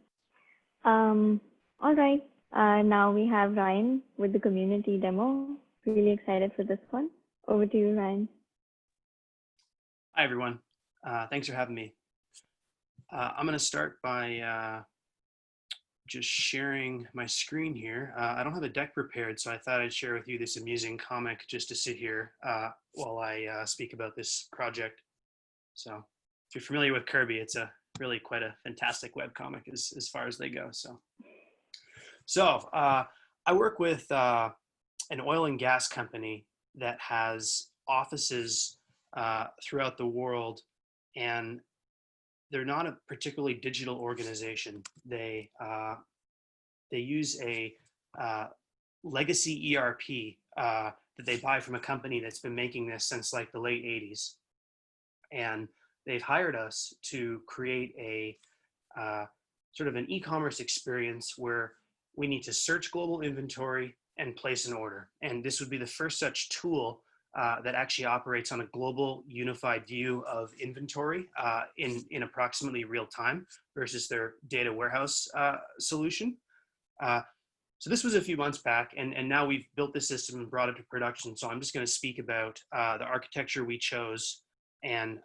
All right. Now we have Ryan with the community demo. Really excited for this one. Over to you, Ryan. Hi, everyone. Thanks for having me. I'm going to start by just sharing my screen here. I don't have a deck prepared, so I thought I'd share with you this amusing comic just to sit here while I speak about this project. So if you're familiar with Kirby, it's really quite a fantastic webcomic as far as they go. So I work with an oil and gas company that has offices throughout the world, and they're not a particularly digital organization. They use a legacy ERP that they buy from a company that's been making this since like the late 80s. And they've hired us to create a sort of an e-commerce experience where we need to search global inventory and place an order. And this would be the first such tool that actually operates on a global unified view of inventory in approximately real time versus their data warehouse solution. So this was a few months back, and now we've built this system and brought it to production. So I'm just going to speak about the architecture we chose and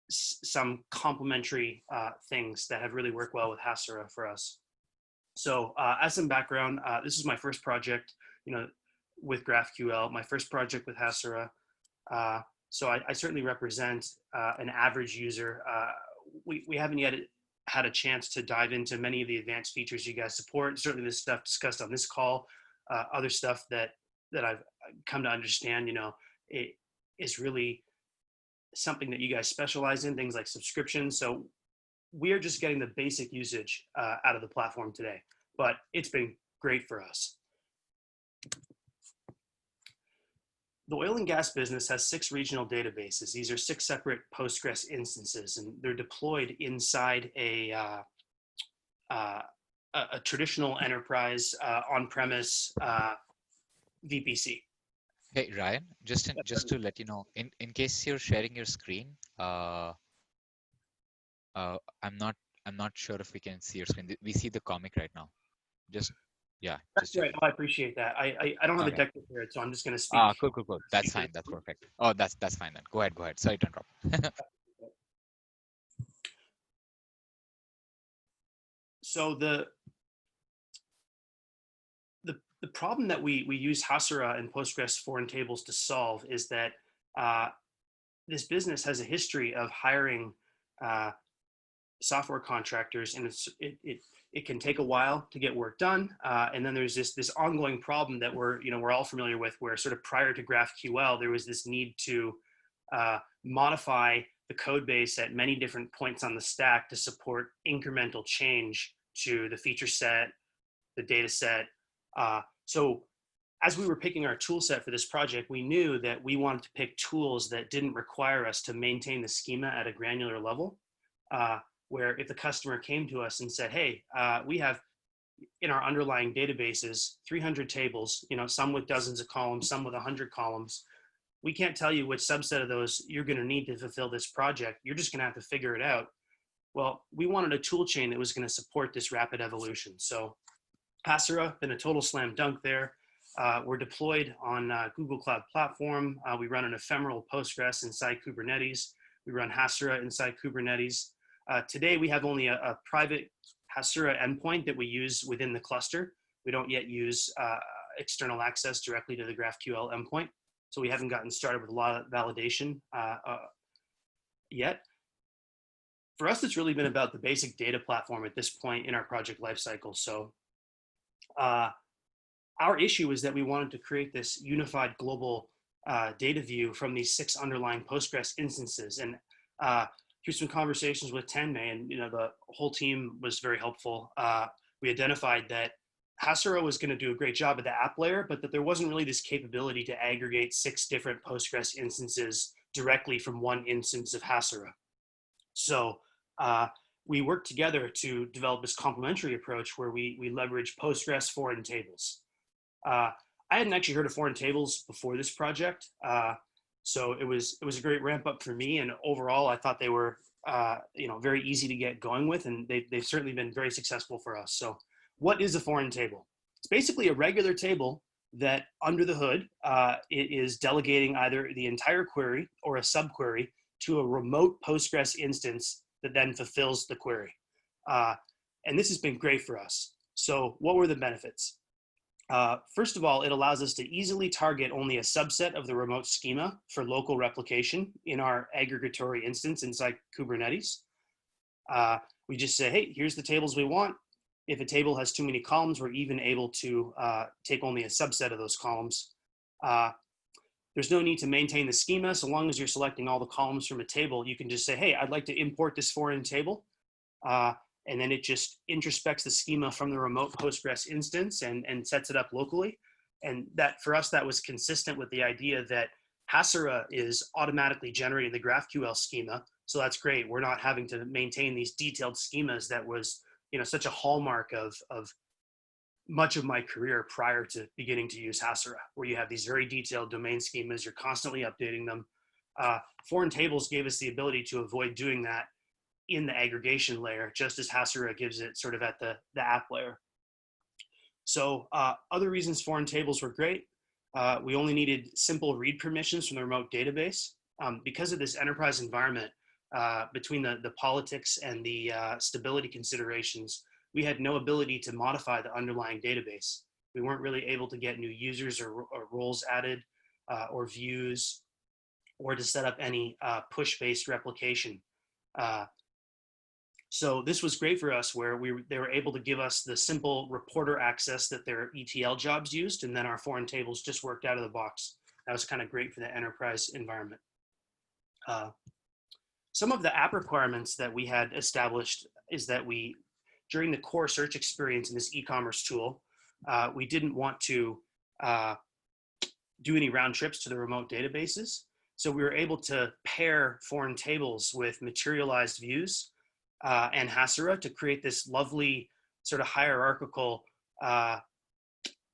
some complementary things that have really worked well with Hasura for us. So as some background, this is my first project, with GraphQL, my first project with Hasura. So I certainly represent an average user. We haven't yet had a chance to dive into many of the advanced features you guys support. Certainly this stuff discussed on this call, other stuff that I've come to understand, it is really something that you guys specialize in, things like subscriptions. So we are just getting the basic usage out of the platform today, but it's been great for us. The oil and gas business has 6 regional databases. These are 6 separate Postgres instances, and they're deployed inside a traditional enterprise on-premise VPC. Hey, Ryan, just to let you know, in case you're sharing your screen, I'm not sure if we can see your screen. We see the comic right now. Yeah. That's right. Oh, I appreciate that. I don't have a deck prepared, so I'm just going to speak. Cool. That's fine. That's perfect. Oh, that's fine then. Go ahead. Sorry to interrupt. So the problem that we use Hasura and Postgres foreign tables to solve is that this business has a history of hiring software contractors, and it can take a while to get work done. And then there's this ongoing problem that we're all familiar with, where sort of prior to GraphQL, there was this need to modify the code base at many different points on the stack to support incremental change to the feature set, the data set. So as we were picking our tool set for this project, we knew that we wanted to pick tools that didn't require us to maintain the schema at a granular level, where if the customer came to us and said, hey, we have in our underlying databases 300 tables, some with dozens of columns, some with 100 columns. We can't tell you which subset of those you're going to need to fulfill this project. You're just going to have to figure it out. Well, we wanted a tool chain that was going to support this rapid evolution. So Hasura, been a total slam dunk there. We're deployed on Google Cloud Platform. We run an ephemeral Postgres inside Kubernetes. We run Hasura inside Kubernetes. Today, we have only a private Hasura endpoint that we use within the cluster. We don't yet use external access directly to the GraphQL endpoint. So we haven't gotten started with a lot of validation yet. For us, it's really been about the basic data platform at this point in our project lifecycle. So our issue is that we wanted to create this unified global data view from these 6 underlying Postgres instances. And through some conversations with Tanmai, and the whole team was very helpful, we identified that Hasura was going to do a great job at the app layer, but that there wasn't really this capability to aggregate 6 different Postgres instances directly from one instance of Hasura. So we worked together to develop this complementary approach where we leverage Postgres foreign tables. I hadn't actually heard of foreign tables before this project, so it was a great ramp up for me. And overall, I thought they were very easy to get going with, and they've certainly been very successful for us. So, what is a foreign table? It's basically a regular table that, under the hood, it is delegating either the entire query or a subquery to a remote Postgres instance that then fulfills the query. And this has been great for us. So, what were the benefits? First of all, it allows us to easily target only a subset of the remote schema for local replication in our aggregatory instance inside Kubernetes. We just say, hey, here's the tables we want. If a table has too many columns, we're even able to take only a subset of those columns. There's no need to maintain the schema. So long as you're selecting all the columns from a table, you can just say, hey, I'd like to import this foreign table. And then it just introspects the schema from the remote Postgres instance and sets it up locally. And that, for us, that was consistent with the idea that Hasura is automatically generating the GraphQL schema. So that's great. We're not having to maintain these detailed schemas that was, such a hallmark of much of my career prior to beginning to use Hasura, where you have these very detailed domain schemas, you're constantly updating them. Foreign tables gave us the ability to avoid doing that in the aggregation layer, just as Hasura gives it sort of at the app layer. So other reasons foreign tables were great. We only needed simple read permissions from the remote database. Because of this enterprise environment, between the politics and the stability considerations, we had no ability to modify the underlying database. We weren't really able to get new users or roles added or views, or to set up any push-based replication. So this was great for us, where they were able to give us the simple reporter access that their ETL jobs used, and then our foreign tables just worked out of the box. That was kind of great for the enterprise environment. Some of the app requirements that we had established is that during the core search experience in this e-commerce tool, we didn't want to do any round trips to the remote databases. So we were able to pair foreign tables with materialized views and Hasura to create this lovely sort of hierarchical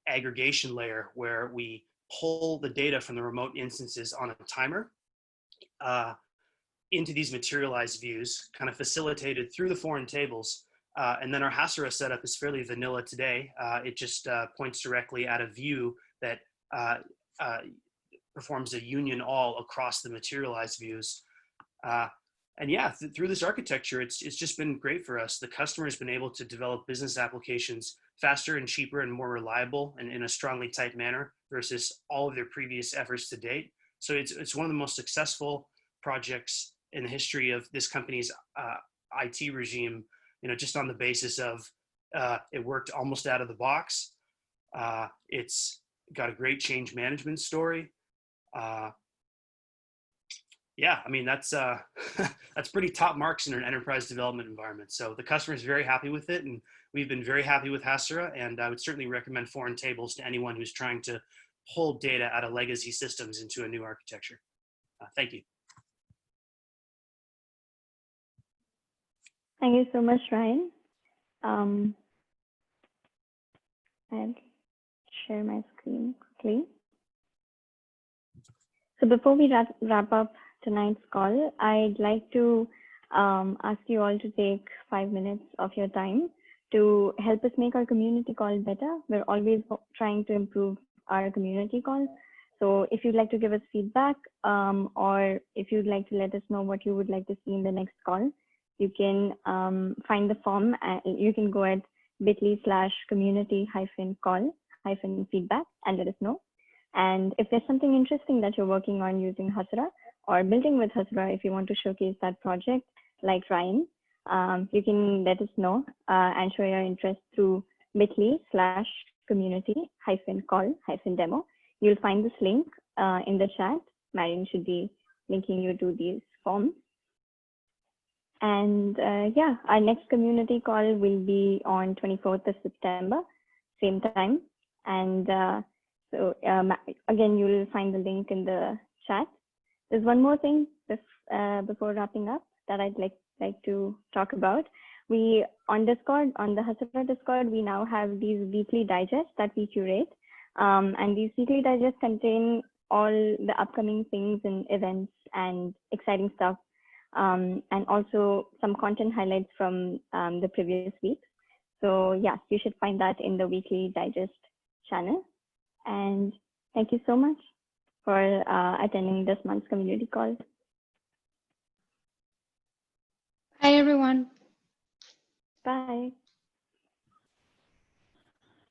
aggregation layer where we pull the data from the remote instances on a timer into these materialized views, kind of facilitated through the foreign tables. And then our Hasura setup is fairly vanilla today. It just points directly at a view that performs a union all across the materialized views. And yeah, through this architecture, it's just been great for us. The customer has been able to develop business applications faster and cheaper and more reliable and in a strongly typed manner versus all of their previous efforts to date. So it's one of the most successful projects in the history of this company's IT regime, just on the basis of it worked almost out of the box. It's got a great change management story. Yeah, I mean, that's that's pretty top marks in an enterprise development environment. So the customer is very happy with it, and we've been very happy with Hasura, and I would certainly recommend foreign tables to anyone who's trying to pull data out of legacy systems into a new architecture. Thank you. Thank you so much, Ryan. I'll share my screen quickly. So before we wrap up tonight's call, I'd like to ask you all to take 5 minutes of your time to help us make our community call better. We're always trying to improve our community call. So if you'd like to give us feedback, or if you'd like to let us know what you would like to see in the next call, you can find the form. You can go at bit.ly/community-call-feedback and let us know. And if there's something interesting that you're working on using Hasura or building with Hasura, if you want to showcase that project like Ryan, you can let us know and show your interest through bit.ly/community-call-demo. You'll find this link in the chat. Marion should be linking you to these forms. And yeah, our next community call will be on 24th of September, same time. And so again, you'll find the link in the chat. There's one more thing before wrapping up that I'd like to talk about. We on Discord, on the Hasura Discord, we now have these weekly digests that we curate. And these weekly digests contain all the upcoming things and events and exciting stuff. And also some content highlights from the previous weeks. So yeah, you should find that in the weekly digest channel. And thank you so much for attending this month's community call. Bye, everyone.